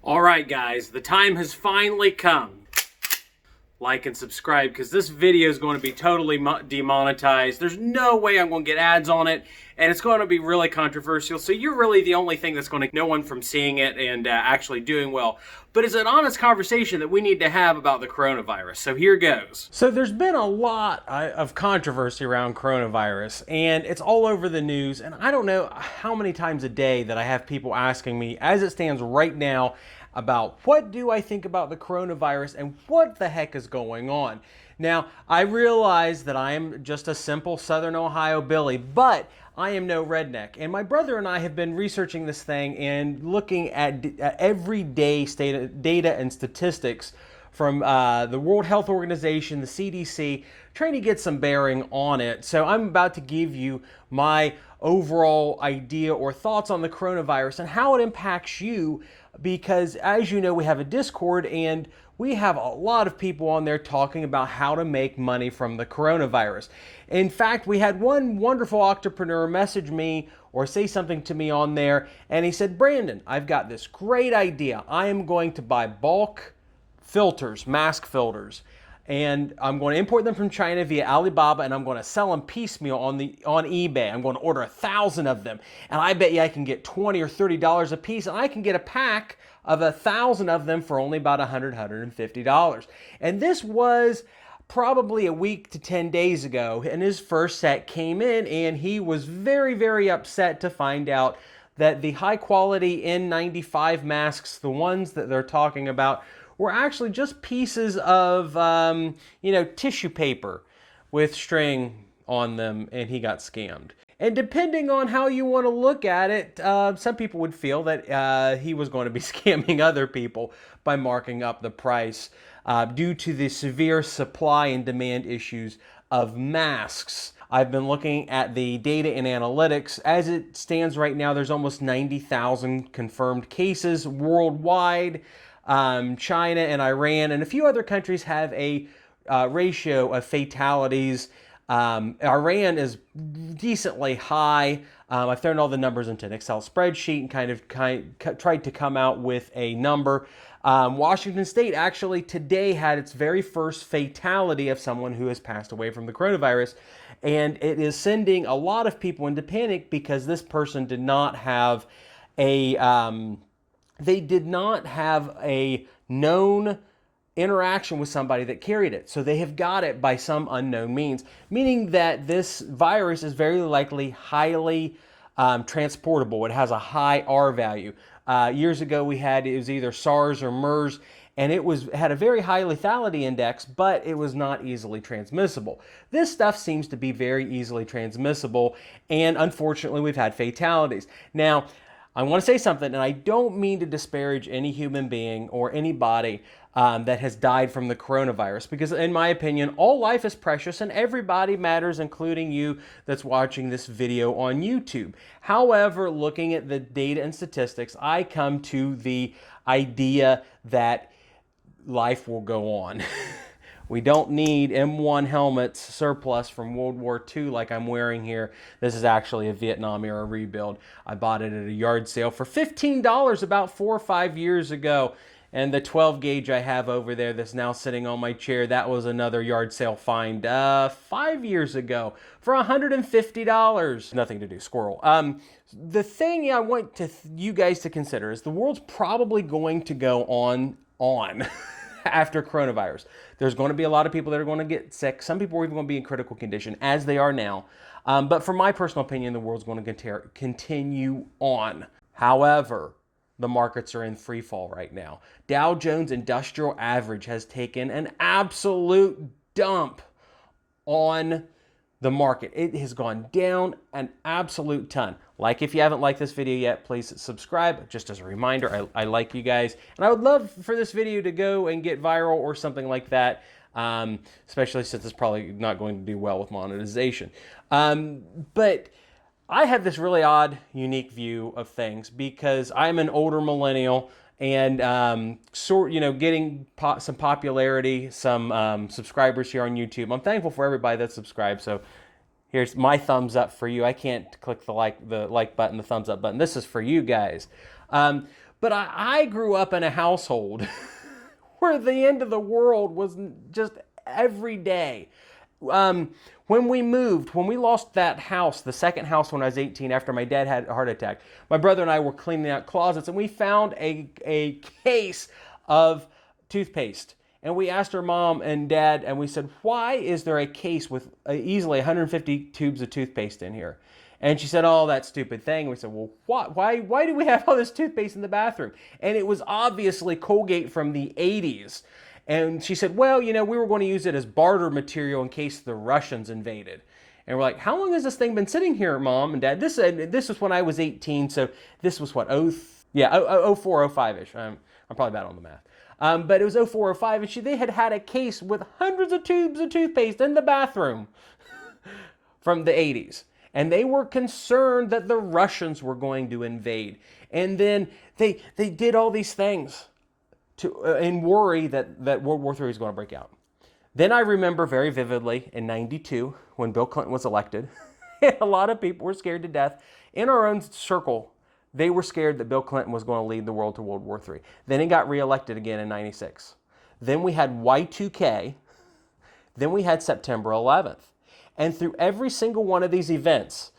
Alright guys, the time has finally come. Like and subscribe because this video is going to be totally demonetized. There's no way I'm going to get ads on it, and it's going to be really controversial, so you're really the only thing that's going to keep no one from seeing it and actually doing well. But it's an honest conversation that we need to have about the coronavirus, so here goes. So there's been a lot of controversy around coronavirus, and it's all over the news, and I don't know how many times a day that I have people asking me, as it stands right now, about what do I think about the coronavirus and what the heck is going on. Now, I realize that I am just a simple Southern Ohio Billy, but I am no redneck. And my brother and I have been researching this thing and looking at everyday data and statistics from the World Health Organization, the CDC, trying to get some bearing on it. So I'm about to give you my overall idea or thoughts on the coronavirus and how it impacts you, because as you know, we have a Discord and we have a lot of people on there talking about how to make money from the coronavirus. In fact, we had one wonderful entrepreneur message me or say something to me on there, and he said, "Brandon, I've got this great idea. I am going to buy bulk filters, mask filters, and I'm going to import them from China via Alibaba, and I'm going to sell them piecemeal on eBay. I'm going to order 1,000 of them, and I bet you I can get $20 or $30 a piece, and I can get a pack of 1,000 of them for only about $100, $150. And this was probably a week to 10 days ago, and his first set came in, and he was very, very upset to find out that the high quality N95 masks, the ones that they're talking about, were actually just pieces of, tissue paper with string on them, and he got scammed. And depending on how you want to look at it, some people would feel that he was going to be scamming other people by marking up the price due to the severe supply and demand issues of masks. I've been looking at the data and analytics. As it stands right now, there's almost 90,000 confirmed cases worldwide. China and Iran and a few other countries have a ratio of fatalities. Iran is decently high. I've thrown all the numbers into an Excel spreadsheet and kind of tried to come out with a number. Washington State actually today had its very first fatality of someone who has passed away from the coronavirus. And it is sending a lot of people into panic because this person did not have they did not have a known interaction with somebody that carried it. So they have got it by some unknown means, meaning that this virus is very likely highly transportable. It has a high R value. Years ago, it was either SARS or MERS, and it had a very high lethality index, but it was not easily transmissible. This stuff seems to be very easily transmissible, and unfortunately, we've had fatalities. Now, I want to say something, and I don't mean to disparage any human being or anybody that has died from the coronavirus, because in my opinion, all life is precious and everybody matters, including you that's watching this video on YouTube. However, looking at the data and statistics, I come to the idea that life will go on. We don't need M1 helmets surplus from World War II like I'm wearing here. This is actually a Vietnam era rebuild. I bought it at a yard sale for $15 about 4 or 5 years ago. And the 12 gauge I have over there that's now sitting on my chair, that was another yard sale find 5 years ago for $150. Nothing to do, squirrel. The thing I want you guys to consider is the world's probably going to go on after coronavirus. There's going to be a lot of people that are going to get sick. Some people are even going to be in critical condition, as they are now. But from my personal opinion, the world's going to continue on. However, the markets are in free fall right now. Dow Jones Industrial Average has taken an absolute dump on the market. It has gone down an absolute ton. Like, if you haven't liked this video yet, please subscribe. Just as a reminder, I like you guys. And I would love for this video to go and get viral or something like that, especially since it's probably not going to do well with monetization. But I have this really odd, unique view of things because I'm an older millennial and getting some popularity, some subscribers here on YouTube. I'm thankful for everybody that subscribed. So here's my thumbs up for you. I can't click the like button, the thumbs up button. This is for you guys. But I grew up in a household where the end of the world was just every day. When we moved, when we lost that house, the second house when I was 18 after my dad had a heart attack, my brother and I were cleaning out closets and we found a case of toothpaste. And we asked our mom and dad and we said, why is there a case with easily 150 tubes of toothpaste in here? And she said, oh, that stupid thing. We said, well, why do we have all this toothpaste in the bathroom? And it was obviously Colgate from the 80s. And she said, well, we were going to use it as barter material in case the Russians invaded. And we're like, how long has this thing been sitting here, Mom and Dad? This was when I was 18, so this was what, 04, 05-ish. I'm probably bad on the math. But it was 04, 05, and they had a case with hundreds of tubes of toothpaste in the bathroom from the 80s. And they were concerned that the Russians were going to invade. And then they did all these things in worry that World War III was going to break out. Then I remember very vividly in 92 when Bill Clinton was elected, a lot of people were scared to death. In our own circle, they were scared that Bill Clinton was going to lead the world to World War III. Then he got reelected again in 96. Then we had Y2K. Then we had September 11th. And through every single one of these events,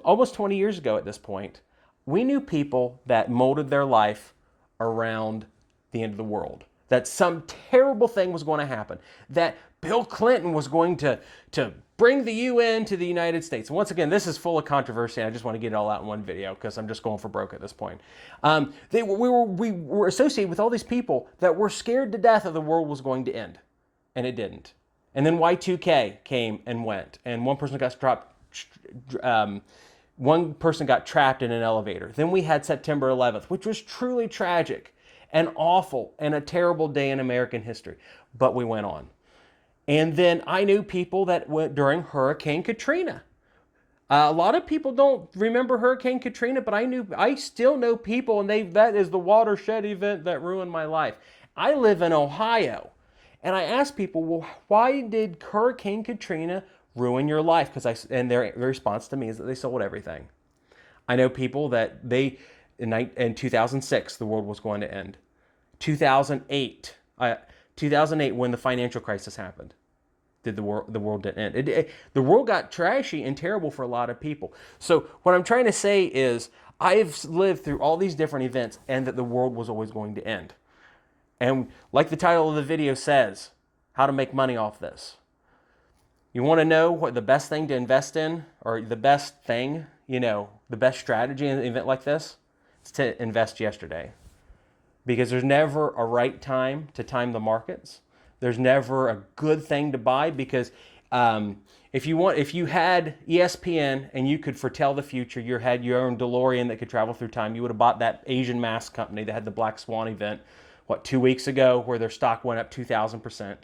almost 20 years ago at this point, we knew people that molded their life around the end of the world. That some terrible thing was going to happen. That Bill Clinton was going to bring the UN to the United States. And once again, this is full of controversy, and I just want to get it all out in one video because I'm just going for broke at this point. We were associated with all these people that were scared to death that the world was going to end. And it didn't. And then Y2K came and went, and one person got trapped in an elevator. Then we had September 11th, which was truly tragic and awful and a terrible day in American history. But we went on. And then I knew people that went during Hurricane Katrina. A lot of people don't remember Hurricane Katrina, but I still know people, and that is the watershed event that ruined my life. I live in Ohio. And I asked people, well, why did Hurricane Katrina ruin your life? And their response to me is that they sold everything. I know people that in 2006, the world was going to end. 2008, when the financial crisis happened, the world didn't end. The world got trashy and terrible for a lot of people. So what I'm trying to say is I've lived through all these different events and that the world was always going to end. And like the title of the video says, how to make money off this. You want to know what the best thing to invest in, or the best thing, the best strategy in an event like this? It's to invest yesterday. Because there's never a right time to time the markets. There's never a good thing to buy because if you had ESPN and you could foretell the future, you had your own DeLorean that could travel through time, you would have bought that Asian mask company that had the Black Swan event 2 weeks ago, where their stock went up 2,000%.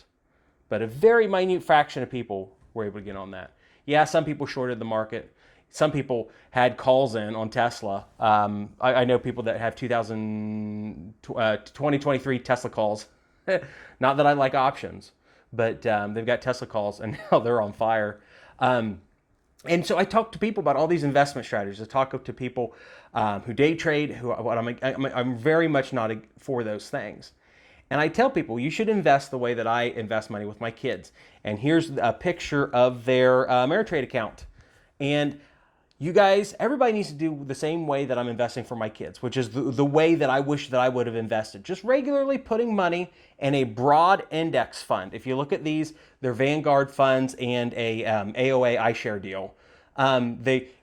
But a very minute fraction of people were able to get on that. Yeah, some people shorted the market. Some people had calls in on Tesla. I know people that have 2023 Tesla calls. Not that I like options, but they've got Tesla calls, and now they're on fire. And so I talk to people about all these investment strategies. I talk to people who day trade, I'm very much not for those things. And I tell people, you should invest the way that I invest money with my kids. And here's a picture of their Ameritrade account. And you guys, everybody needs to do the same way that I'm investing for my kids, which is the way that I wish that I would have invested. Just regularly putting money in a broad index fund. If you look at these, they're Vanguard funds and a AOA iShare deal.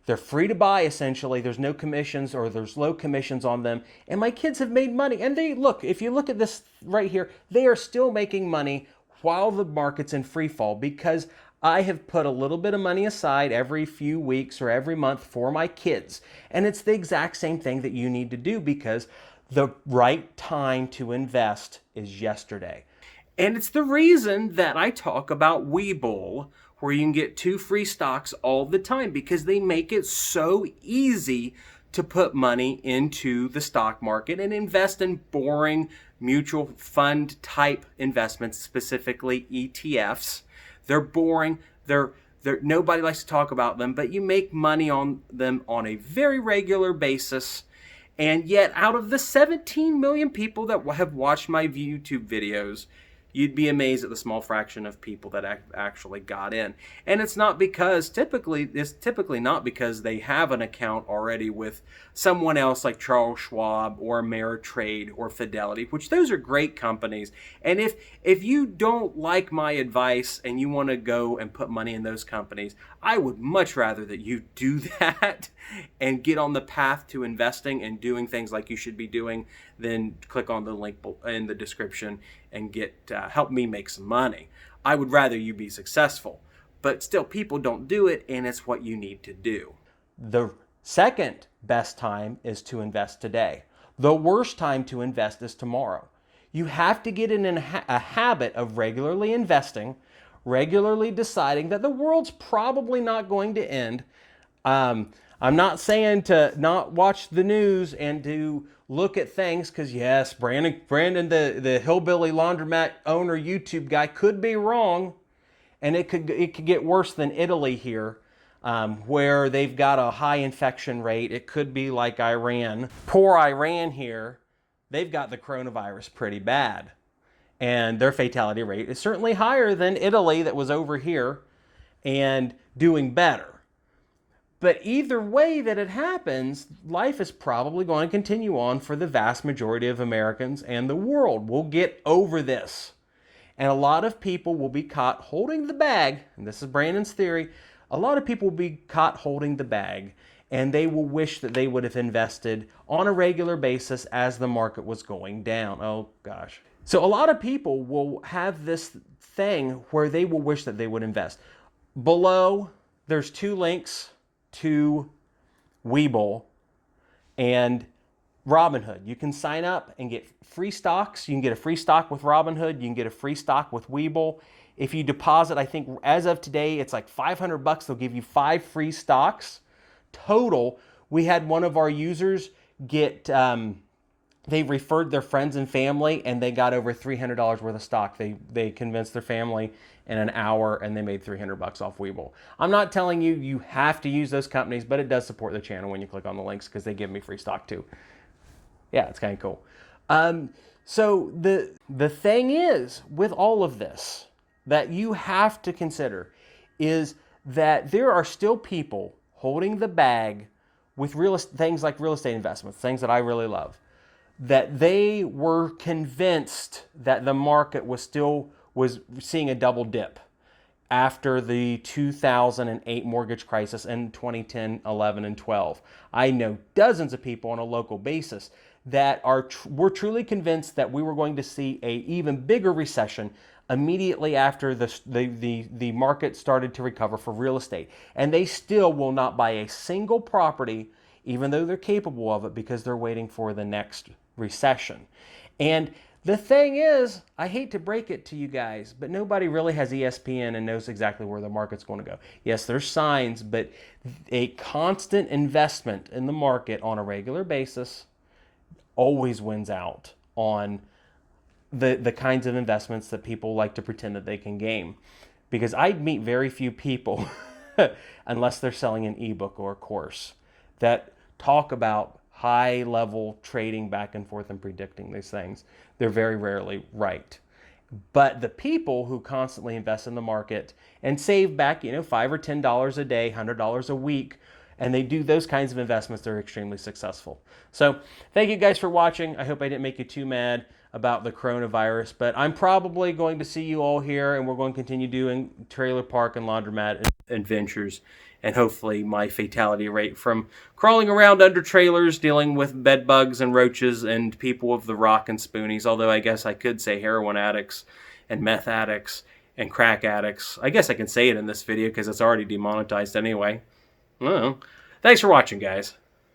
They're free to buy, essentially. There's no commissions, or there's low commissions on them. And my kids have made money. And if you look at this right here, they are still making money while the market's in free fall, because I have put a little bit of money aside every few weeks or every month for my kids. And it's the exact same thing that you need to do, because the right time to invest is yesterday. And it's the reason that I talk about Webull, where you can get 2 free stocks all the time, because they make it so easy to put money into the stock market and invest in boring mutual fund type investments, specifically ETFs. They're boring. They're nobody likes to talk about them, but you make money on them on a very regular basis. And yet, out of the 17 million people that have watched my YouTube videos, you'd be amazed at the small fraction of people that actually got in. And it's typically not because they have an account already with someone else like Charles Schwab or Ameritrade or Fidelity, which those are great companies. And if you don't like my advice and you want to go and put money in those companies, I would much rather that you do that and get on the path to investing and doing things like you should be doing than click on the link in the description and get help me make some money. I would rather you be successful, but still people don't do it, and it's what you need to do. The second best time is to invest today. The worst time to invest is tomorrow. You have to get in a habit of regularly investing, regularly deciding that the world's probably not going to end. I'm not saying to not watch the news and to look at things, because yes, Brandon, the hillbilly laundromat owner YouTube guy could be wrong, and it could get worse than Italy here, where they've got a high infection rate. It could be like Iran. Poor Iran here, they've got the coronavirus pretty bad, and their fatality rate is certainly higher than Italy that was over here and doing better. But either way that it happens, life is probably going to continue on for the vast majority of Americans, and the world will get over this. And a lot of people will be caught holding the bag, and this is Brandon's theory, a lot of people will be caught holding the bag, and they will wish that they would have invested on a regular basis as the market was going down. Oh gosh. So a lot of people will have this thing where they will wish that they would invest. Below, there's 2 links to Webull and Robinhood. You can sign up and get free stocks. You can get a free stock with Robinhood. You can get a free stock with Webull. If you deposit, I think as of today, it's like $500. They'll give you 5 free stocks total. We had one of our users get, they referred their friends and family, and they got over $300 worth of stock. They convinced their family in an hour, and they made $300 off Webull. I'm not telling you you have to use those companies, but it does support the channel when you click on the links, because they give me free stock too. Yeah, it's kind of cool. So the thing is with all of this that you have to consider is that there are still people holding the bag with things like real estate investments, things that I really love, that they were convinced that the market was seeing a double dip after the 2008 mortgage crisis in 2010, 11, and 12. I know dozens of people on a local basis that were truly convinced that we were going to see an even bigger recession immediately after the market started to recover for real estate. And they still will not buy a single property, even though they're capable of it, because they're waiting for the next recession. And the thing is, I hate to break it to you guys, but nobody really has ESPN and knows exactly where the market's going to go. Yes, there's signs, but a constant investment in the market on a regular basis always wins out on the kinds of investments that people like to pretend that they can game. Because I meet very few people, unless they're selling an ebook or a course, that talk about high-level trading back and forth and predicting these things. They're very rarely right. But the people who constantly invest in the market and save back, $5 or $10 a day, $100 a week, and they do those kinds of investments, they're extremely successful. So thank you guys for watching. I hope I didn't make you too mad about the coronavirus, but I'm probably going to see you all here, and we're going to continue doing trailer park and laundromat adventures, and hopefully my fatality rate from crawling around under trailers, dealing with bed bugs and roaches and people with the rock and spoonies, although I guess I could say heroin addicts and meth addicts and crack addicts. I guess I can say it in this video because it's already demonetized anyway. I don't know. Thanks for watching, guys.